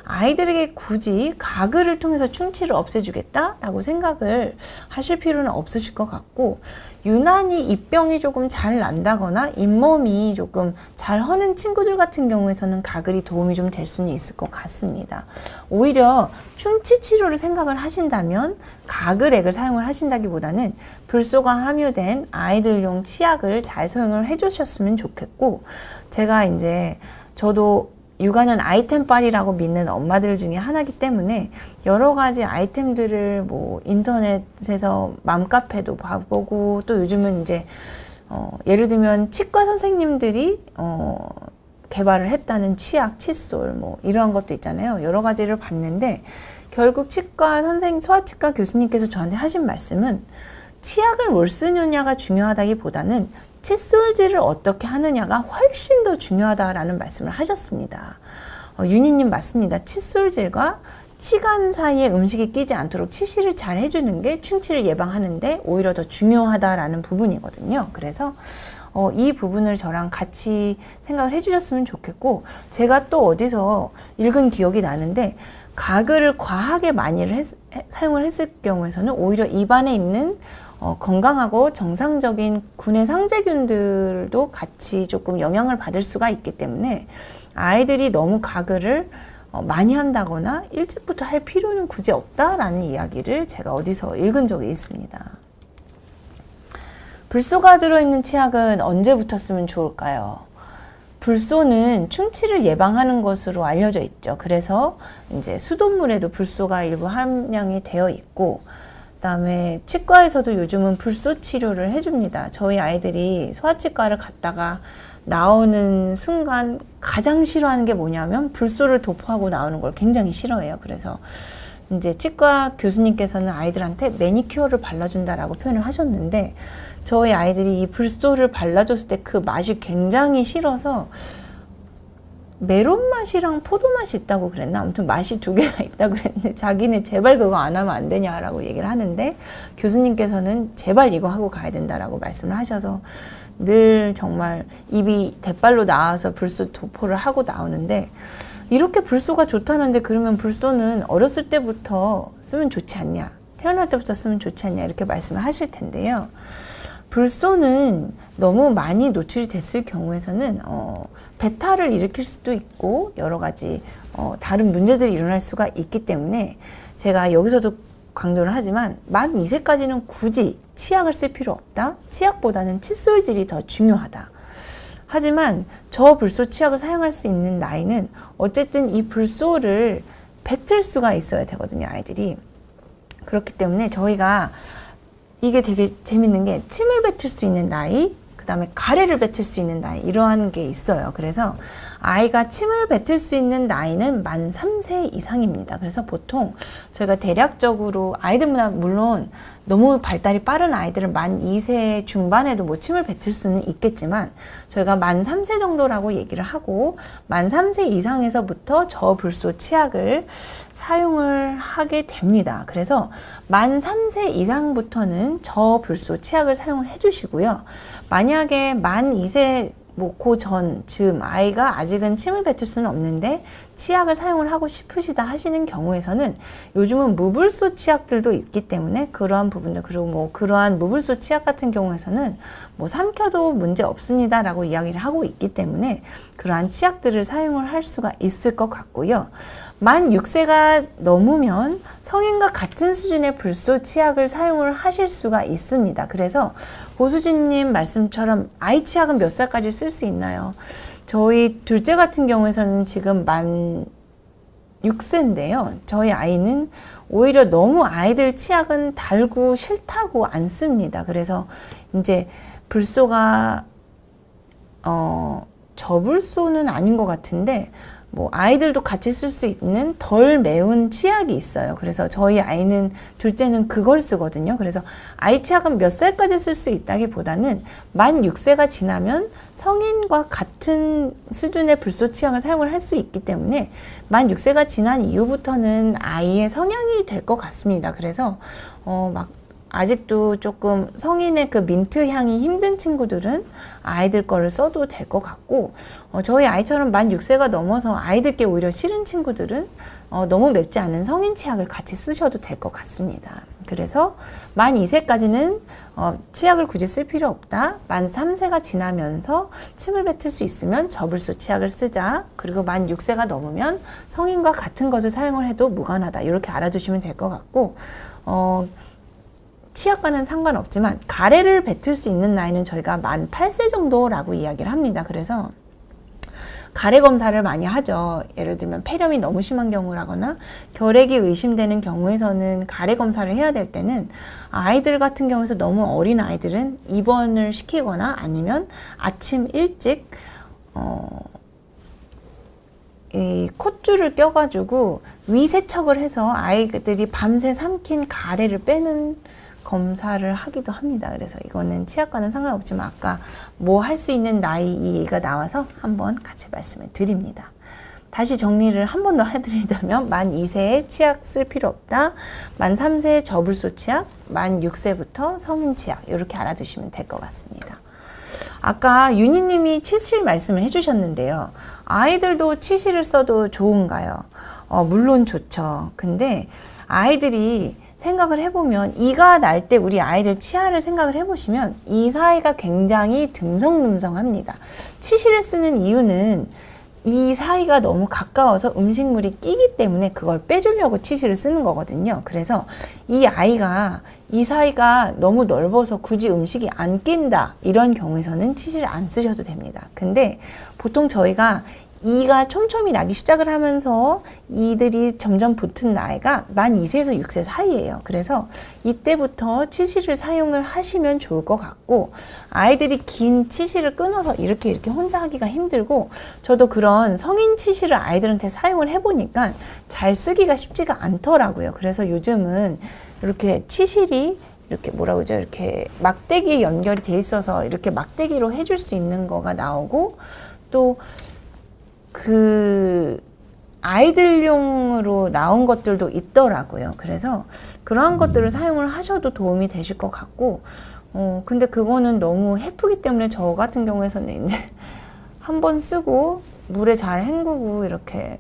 아이들에게 굳이 가글을 통해서 충치를 없애주겠다라고 생각을 하실 필요는 없으실 것 같고, 유난히 입병이 조금 잘 난다거나 잇몸이 조금 잘 허는 친구들 같은 경우에서는 가글이 도움이 좀 될 수는 있을 것 같습니다. 오히려 충치 치료를 생각을 하신다면 가글액을 사용을 하신다기보다는 불소가 함유된 아이들용 치약을 잘 사용을 해주셨으면 좋겠고, 제가 이제 저도 육아는 아이템빨이라고 믿는 엄마들 중에 하나이기 때문에 여러 가지 아이템들을 뭐 인터넷에서 맘카페도 봐보고, 또 요즘은 이제 예를 들면 치과 선생님들이 개발을 했다는 치약, 칫솔 뭐 이런 것도 있잖아요. 여러 가지를 봤는데 결국 소아치과 교수님께서 저한테 하신 말씀은 치약을 뭘 쓰느냐가 중요하다기보다는 칫솔질을 어떻게 하느냐가 훨씬 더 중요하다라는 말씀을 하셨습니다. 윤희님 맞습니다. 칫솔질과 치간 사이에 음식이 끼지 않도록 치실을 잘 해주는 게 충치를 예방하는데 오히려 더 중요하다라는 부분이거든요. 그래서 이 부분을 저랑 같이 생각을 해주셨으면 좋겠고, 제가 또 어디서 읽은 기억이 나는데 가글을 과하게 많이 사용을 했을 경우에서는 오히려 입안에 있는 건강하고 정상적인 구내 상재균들도 같이 조금 영향을 받을 수가 있기 때문에 아이들이 너무 가글을 많이 한다거나 일찍부터 할 필요는 굳이 없다라는 이야기를 제가 어디서 읽은 적이 있습니다. 불소가 들어있는 치약은 언제부터 쓰면 좋을까요? 불소는 충치를 예방하는 것으로 알려져 있죠. 그래서 이제 수돗물에도 불소가 일부 함량이 되어 있고, 그다음에 치과에서도 요즘은 불소 치료를 해줍니다. 저희 아이들이 소아치과를 갔다가 나오는 순간 가장 싫어하는 게 뭐냐면 불소를 도포하고 나오는 걸 굉장히 싫어해요. 그래서 이제 치과 교수님께서는 아이들한테 매니큐어를 발라준다라고 표현을 하셨는데, 저희 아이들이 이 불소를 발라줬을 때 그 맛이 굉장히 싫어서 메론 맛이랑 포도 맛이 있다고 그랬나? 아무튼 맛이 두 개가 있다고 그랬는데 자기는 제발 그거 안 하면 안 되냐라고 얘기를 하는데, 교수님께서는 제발 이거 하고 가야 된다라고 말씀을 하셔서 늘 정말 입이 대빨로 나와서 불소 도포를 하고 나오는데, 이렇게 불소가 좋다는데 그러면 불소는 어렸을 때부터 쓰면 좋지 않냐, 태어날 때부터 쓰면 좋지 않냐, 이렇게 말씀을 하실 텐데요. 불소는 너무 많이 노출이 됐을 경우에서는 배탈을 일으킬 수도 있고 여러 가지 다른 문제들이 일어날 수가 있기 때문에 제가 여기서도 강조를 하지만 만 2세까지는 굳이 치약을 쓸 필요 없다. 치약보다는 칫솔질이 더 중요하다. 하지만 저 불소 치약을 사용할 수 있는 나이는 어쨌든 이 불소를 뱉을 수가 있어야 되거든요, 아이들이. 그렇기 때문에 저희가 이게 되게 재밌는 게 침을 뱉을 수 있는 나이, 그 다음에 가래를 뱉을 수 있는 나이, 이러한 게 있어요. 그래서 아이가 침을 뱉을 수 있는 나이는 만 3세 이상입니다. 그래서 보통 저희가 대략적으로 아이들마다 물론 너무 발달이 빠른 아이들은 만 2세 중반에도 뭐 침을 뱉을 수는 있겠지만 저희가 만 3세 정도라고 얘기를 하고 만 3세 이상에서부터 저불소 치약을 사용을 하게 됩니다. 그래서 만 3세 이상부터는 저불소 치약을 사용을 해주시고요. 만약에 만 2세 그 전쯤 아이가 아직은 침을 뱉을 수는 없는데 치약을 사용을 하고 싶으시다 하시는 경우에서는 요즘은 무불소 치약들도 있기 때문에 그러한 부분들, 그리고 뭐 그러한 무불소 치약 같은 경우에서는 뭐 삼켜도 문제 없습니다 라고 이야기를 하고 있기 때문에 그러한 치약들을 사용을 할 수가 있을 것 같고요. 만 6세가 넘으면 성인과 같은 수준의 불소 치약을 사용을 하실 수가 있습니다. 그래서 고수진님 말씀처럼 아이 치약은 몇 살까지 쓸 수 있나요? 저희 둘째 같은 경우에서는 지금 만 6세인데요. 저희 아이는 오히려 너무 아이들 치약은 달고 싫다고 안 씁니다. 그래서 이제 불소가 저불소는 아닌 것 같은데 뭐 아이들도 같이 쓸 수 있는 덜 매운 치약이 있어요. 그래서 저희 아이는 둘째는 그걸 쓰거든요. 그래서 아이 치약은 몇 살까지 쓸 수 있다기보다는 만 6세가 지나면 성인과 같은 수준의 불소 치약을 사용을 할 수 있기 때문에 만 6세가 지난 이후부터는 아이의 성향이 될 것 같습니다. 그래서 막 아직도 조금 성인의 그 민트 향이 힘든 친구들은 아이들 거를 써도 될 것 같고 저희 아이처럼 만 6세가 넘어서 아이들께 오히려 싫은 친구들은 너무 맵지 않은 성인 치약을 같이 쓰셔도 될 것 같습니다. 그래서 만 2세까지는 치약을 굳이 쓸 필요 없다. 만 3세가 지나면서 침을 뱉을 수 있으면 저불소 치약을 쓰자. 그리고 만 6세가 넘으면 성인과 같은 것을 사용을 해도 무관하다. 이렇게 알아두시면 될 것 같고 치약과는 상관없지만 가래를 뱉을 수 있는 나이는 저희가 만 8세 정도라고 이야기를 합니다. 그래서 가래 검사를 많이 하죠. 예를 들면 폐렴이 너무 심한 경우라거나 결핵이 의심되는 경우에서는 가래 검사를 해야 될 때는 아이들 같은 경우에서 너무 어린 아이들은 입원을 시키거나 아니면 아침 일찍 이 콧줄을 껴가지고 위세척을 해서 아이들이 밤새 삼킨 가래를 빼는 검사를 하기도 합니다. 그래서 이거는 치약과는 상관없지만 아까 뭐 할 수 있는 나이가 나와서 한번 같이 말씀을 드립니다. 다시 정리를 한 번 더 해드리자면 만 2세에 치약 쓸 필요 없다. 만 3세에 저불소 치약, 만 6세부터 성인 치약 이렇게 알아두시면 될 것 같습니다. 아까 윤희님이 치실 말씀을 해주셨는데요. 아이들도 치실을 써도 좋은가요? 물론 좋죠. 근데 아이들이 생각을 해보면 이가 날 때 우리 아이들 치아를 생각을 해보시면 이 사이가 굉장히 듬성듬성합니다. 치실을 쓰는 이유는 이 사이가 너무 가까워서 음식물이 끼기 때문에 그걸 빼주려고 치실을 쓰는 거거든요. 그래서 이 아이가 이 사이가 너무 넓어서 굳이 음식이 안 낀다 이런 경우에서는 치실을 안 쓰셔도 됩니다. 근데 보통 저희가 이가 촘촘히 나기 시작을 하면서 이들이 점점 붙은 나이가 만 2세에서 6세 사이예요. 그래서 이때부터 치실을 사용을 하시면 좋을 것 같고 아이들이 긴 치실을 끊어서 이렇게 혼자 하기가 힘들고 저도 그런 성인 치실을 아이들한테 사용을 해보니까 잘 쓰기가 쉽지가 않더라고요. 그래서 요즘은 이렇게 치실이 이렇게 뭐라고 그러죠? 이렇게 막대기에 연결이 돼 있어서 이렇게 막대기로 해줄 수 있는 거가 나오고 또 그 아이들용으로 나온 것들도 있더라고요. 그래서 그러한 것들을 사용을 하셔도 도움이 되실 것 같고 근데 그거는 너무 해프기 때문에 저 같은 경우에서는 이제 한번 쓰고 물에 잘 헹구고 이렇게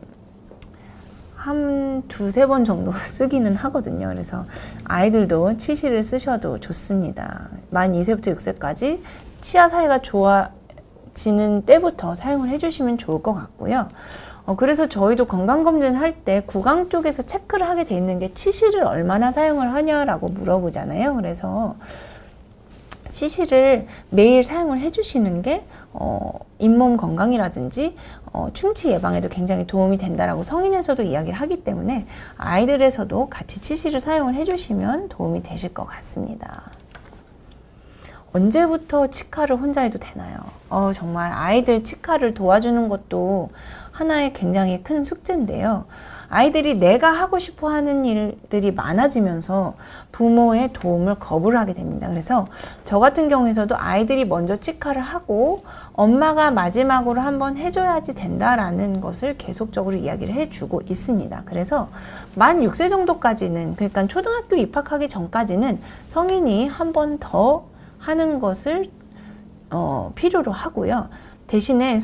한 두세 번 정도 쓰기는 하거든요. 그래서 아이들도 치실을 쓰셔도 좋습니다. 만 2세부터 6세까지 치아 사이가 좋아지는 때부터 사용을 해주시면 좋을 것 같고요. 그래서 저희도 건강검진 할 때 구강 쪽에서 체크를 하게 돼 있는 게 치실을 얼마나 사용을 하냐라고 물어보잖아요. 그래서 치실을 매일 사용을 해주시는 게 잇몸 건강이라든지 충치 예방에도 굉장히 도움이 된다라고 성인에서도 이야기를 하기 때문에 아이들에서도 같이 치실을 사용을 해주시면 도움이 되실 것 같습니다. 언제부터 치과를 혼자 해도 되나요? 정말 아이들 치과를 도와주는 것도 하나의 굉장히 큰 숙제인데요. 아이들이 내가 하고 싶어 하는 일들이 많아지면서 부모의 도움을 거부를 하게 됩니다. 그래서 저 같은 경우에서도 아이들이 먼저 치과를 하고 엄마가 마지막으로 한번 해줘야지 된다라는 것을 계속적으로 이야기를 해주고 있습니다. 그래서 만 6세 정도까지는, 그러니까 초등학교 입학하기 전까지는 성인이 한 번 더 하는 것을 필요로 하고요. 대신에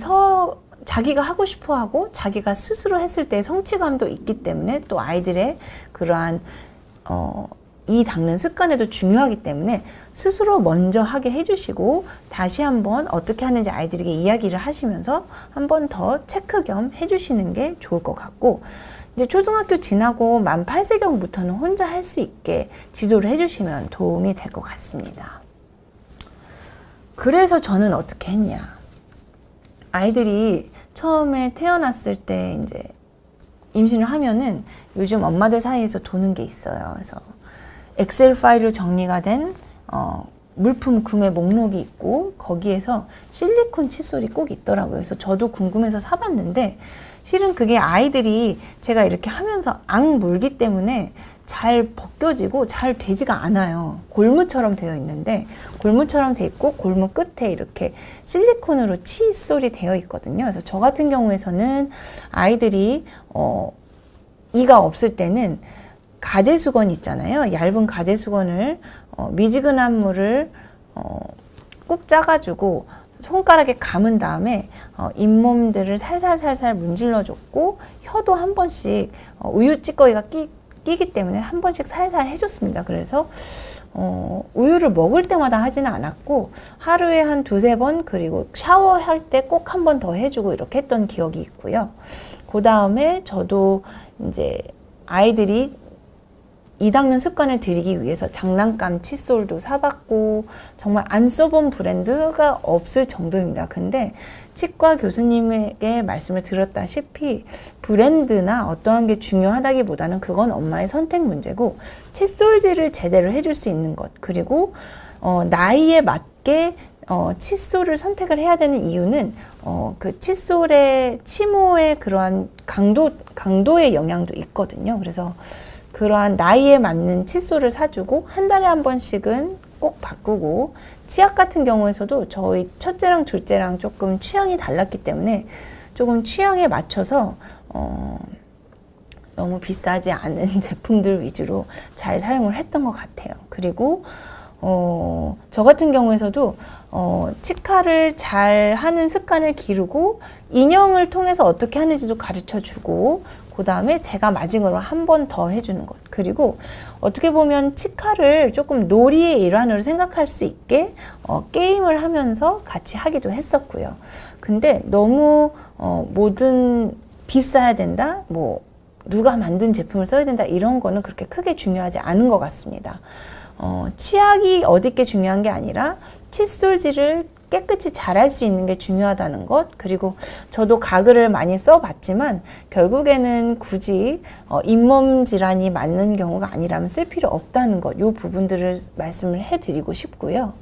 자기가 하고 싶어 하고 자기가 스스로 했을 때 성취감도 있기 때문에 또 아이들의 그러한 이 닦는 습관에도 중요하기 때문에 스스로 먼저 하게 해주시고 다시 한번 어떻게 하는지 아이들에게 이야기를 하시면서 한 번 더 체크 겸 해주시는 게 좋을 것 같고, 이제 초등학교 지나고 만 8세경부터는 혼자 할 수 있게 지도를 해주시면 도움이 될 것 같습니다. 그래서 저는 어떻게 했냐. 아이들이 처음에 태어났을 때 이제 임신을 하면은 요즘 엄마들 사이에서 도는 게 있어요. 그래서 엑셀 파일로 정리가 된 물품 구매 목록이 있고 거기에서 실리콘 칫솔이 꼭 있더라고요. 그래서 저도 궁금해서 사봤는데 실은 그게 아이들이 제가 이렇게 하면서 악 물기 때문에 잘 벗겨지고 잘 되지가 않아요. 골무처럼 되어 있는데 골무처럼 돼 있고 골무 끝에 이렇게 실리콘으로 칫솔이 되어 있거든요. 그래서 저 같은 경우에서는 아이들이 이가 없을 때는 가제 수건 있잖아요. 얇은 가제 수건을 미지근한 물을 꾹 짜가지고 손가락에 감은 다음에 잇몸들을 살살살살 문질러 줬고 혀도 한 번씩 우유 찌꺼기가 끼기 때문에 한 번씩 살살 해줬습니다. 그래서 우유를 먹을 때마다 하지는 않았고 하루에 한 두세 번, 그리고 샤워할 때 꼭 한 번 더 해주고 이렇게 했던 기억이 있고요. 그 다음에 저도 이제 아이들이 이 닦는 습관을 들이기 위해서 장난감 칫솔도 사봤고 정말 안 써본 브랜드가 없을 정도입니다. 근데 치과 교수님에게 말씀을 들었다시피 브랜드나 어떠한 게 중요하다기보다는 그건 엄마의 선택 문제고 칫솔질을 제대로 해줄 수 있는 것, 그리고 나이에 맞게 칫솔을 선택을 해야 되는 이유는 그 칫솔의 치모의 그러한 강도의 영향도 있거든요. 그래서 그러한 나이에 맞는 칫솔을 사주고 한 달에 한 번씩은 꼭 바꾸고, 치약 같은 경우에서도 저희 첫째랑 둘째랑 조금 취향이 달랐기 때문에 조금 취향에 맞춰서 너무 비싸지 않은 제품들 위주로 잘 사용을 했던 것 같아요. 그리고 저 같은 경우에서도 치과를 잘 하는 습관을 기르고 인형을 통해서 어떻게 하는지도 가르쳐 주고, 그 다음에 제가 마지막으로 한 번 더 해주는 것, 그리고 어떻게 보면 치과를 조금 놀이의 일환으로 생각할 수 있게 게임을 하면서 같이 하기도 했었고요. 근데 너무 뭐든 비싸야 된다, 뭐 누가 만든 제품을 써야 된다, 이런 거는 그렇게 크게 중요하지 않은 것 같습니다. 치약이 어디 게 중요한 게 아니라 칫솔질을 깨끗이 잘할 수 있는 게 중요하다는 것, 그리고 저도 가글을 많이 써봤지만 결국에는 굳이 잇몸 질환이 맞는 경우가 아니라면 쓸 필요 없다는 것, 이 부분들을 말씀을 해드리고 싶고요.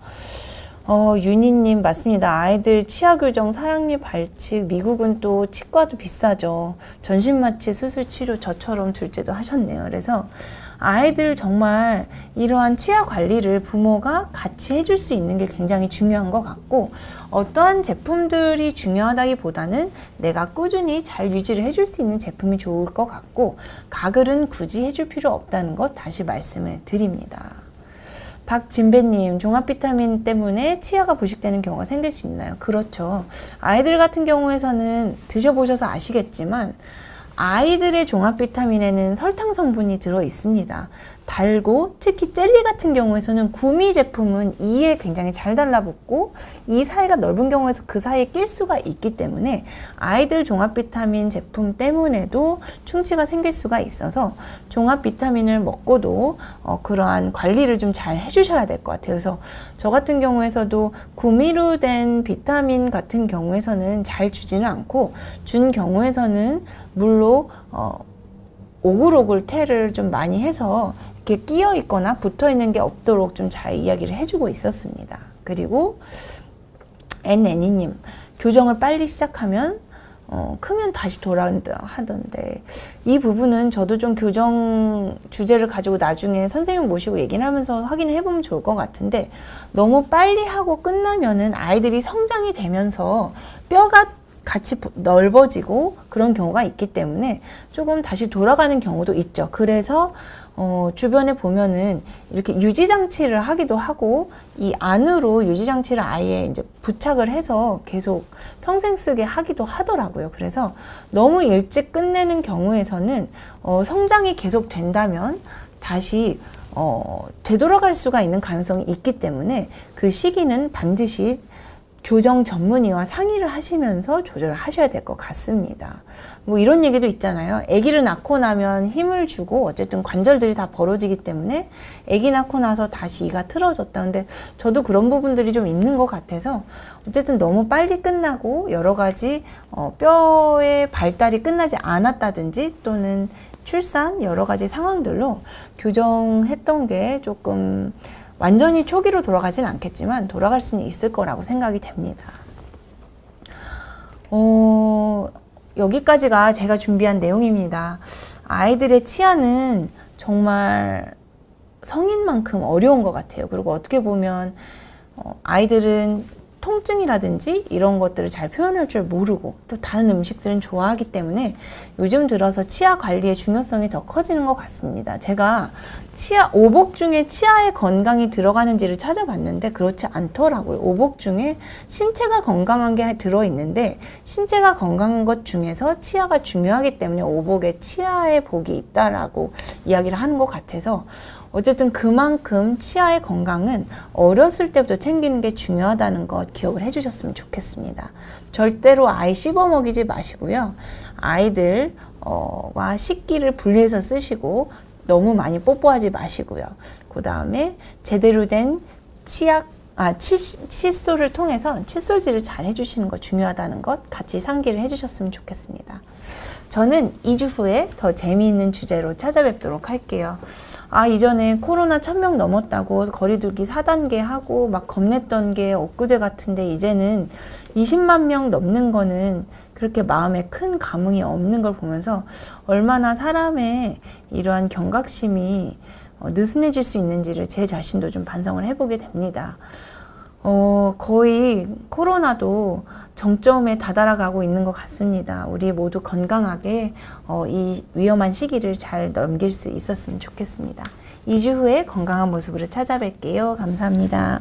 윤희님 맞습니다. 아이들 치아 교정, 사랑니 발칙, 미국은 또 치과도 비싸죠. 전신마취, 수술 치료 저처럼 둘째도 하셨네요. 그래서 아이들 정말 이러한 치아 관리를 부모가 같이 해줄 수 있는 게 굉장히 중요한 것 같고, 어떠한 제품들이 중요하다기보다는 내가 꾸준히 잘 유지를 해줄 수 있는 제품이 좋을 것 같고, 가글은 굳이 해줄 필요 없다는 것 다시 말씀을 드립니다. 박진배님, 종합 비타민 때문에 치아가 부식되는 경우가 생길 수 있나요? 그렇죠. 아이들 같은 경우에서는 드셔보셔서 아시겠지만 아이들의 종합 비타민에는 설탕 성분이 들어 있습니다. 달고 특히 젤리 같은 경우에서는 구미 제품은 이에 굉장히 잘 달라붙고 이 사이가 넓은 경우에서 그 사이에 낄 수가 있기 때문에 아이들 종합 비타민 제품 때문에도 충치가 생길 수가 있어서 종합 비타민을 먹고도 그러한 관리를 좀 잘 해주셔야 될 것 같아요. 그래서 저 같은 경우에서도 구미로 된 비타민 같은 경우에서는 잘 주지는 않고 준 경우에서는 물로 오글오글 퇴를 좀 많이 해서 이렇게 끼어 있거나 붙어 있는 게 없도록 좀 잘 이야기를 해주고 있었습니다. 그리고 NN이님, 교정을 빨리 시작하면 크면 다시 돌아온다 하던데, 이 부분은 저도 좀 교정 주제를 가지고 나중에 선생님 모시고 얘기를 하면서 확인을 해보면 좋을 것 같은데, 너무 빨리 하고 끝나면은 아이들이 성장이 되면서 뼈가 같이 넓어지고 그런 경우가 있기 때문에 조금 다시 돌아가는 경우도 있죠. 그래서 주변에 보면은 이렇게 유지장치를 하기도 하고 이 안으로 유지장치를 아예 이제 부착을 해서 계속 평생 쓰게 하기도 하더라고요. 그래서 너무 일찍 끝내는 경우에서는 성장이 계속 된다면 다시 되돌아갈 수가 있는 가능성이 있기 때문에 그 시기는 반드시 교정 전문의와 상의를 하시면서 조절을 하셔야 될 것 같습니다. 뭐 이런 얘기도 있잖아요. 아기를 낳고 나면 힘을 주고 어쨌든 관절들이 다 벌어지기 때문에 아기 낳고 나서 다시 이가 틀어졌다. 근데 저도 그런 부분들이 좀 있는 것 같아서 어쨌든 너무 빨리 끝나고 여러 가지 뼈의 발달이 끝나지 않았다든지 또는 출산 여러 가지 상황들로 교정했던 게 조금 완전히 초기로 돌아가진 않겠지만 돌아갈 수는 있을 거라고 생각이 됩니다. 여기까지가 제가 준비한 내용입니다. 아이들의 치아는 정말 성인만큼 어려운 것 같아요. 그리고 어떻게 보면 아이들은 통증이라든지 이런 것들을 잘 표현할 줄 모르고 또 다른 음식들은 좋아하기 때문에 요즘 들어서 치아 관리의 중요성이 더 커지는 것 같습니다. 제가 오복 중에 치아의 건강이 들어가는지를 찾아봤는데 그렇지 않더라고요. 오복 중에 신체가 건강한 게 들어있는데 신체가 건강한 것 중에서 치아가 중요하기 때문에 오복에 치아의 복이 있다라고 이야기를 하는 것 같아서 어쨌든 그만큼 치아의 건강은 어렸을 때부터 챙기는 게 중요하다는 것 기억을 해주셨으면 좋겠습니다. 절대로 아이 씹어 먹이지 마시고요. 아이들과 식기를 분리해서 쓰시고 너무 많이 뽀뽀하지 마시고요. 그 다음에 제대로 된 칫솔을 통해서 칫솔질을 잘 해주시는 거 중요하다는 것 같이 상기를 해주셨으면 좋겠습니다. 저는 2주 후에 더 재미있는 주제로 찾아뵙도록 할게요. 이전에 코로나 1000명 넘었다고 거리두기 4단계 하고 막 겁냈던 게 엊그제 같은데 이제는 20만 명 넘는 거는 그렇게 마음에 큰 감흥이 없는 걸 보면서 얼마나 사람의 이러한 경각심이 느슨해질 수 있는지를 제 자신도 좀 반성을 해보게 됩니다. 거의 코로나도 정점에 다다라가고 있는 것 같습니다. 우리 모두 건강하게 이 위험한 시기를 잘 넘길 수 있었으면 좋겠습니다. 2주 후에 건강한 모습으로 찾아뵐게요. 감사합니다.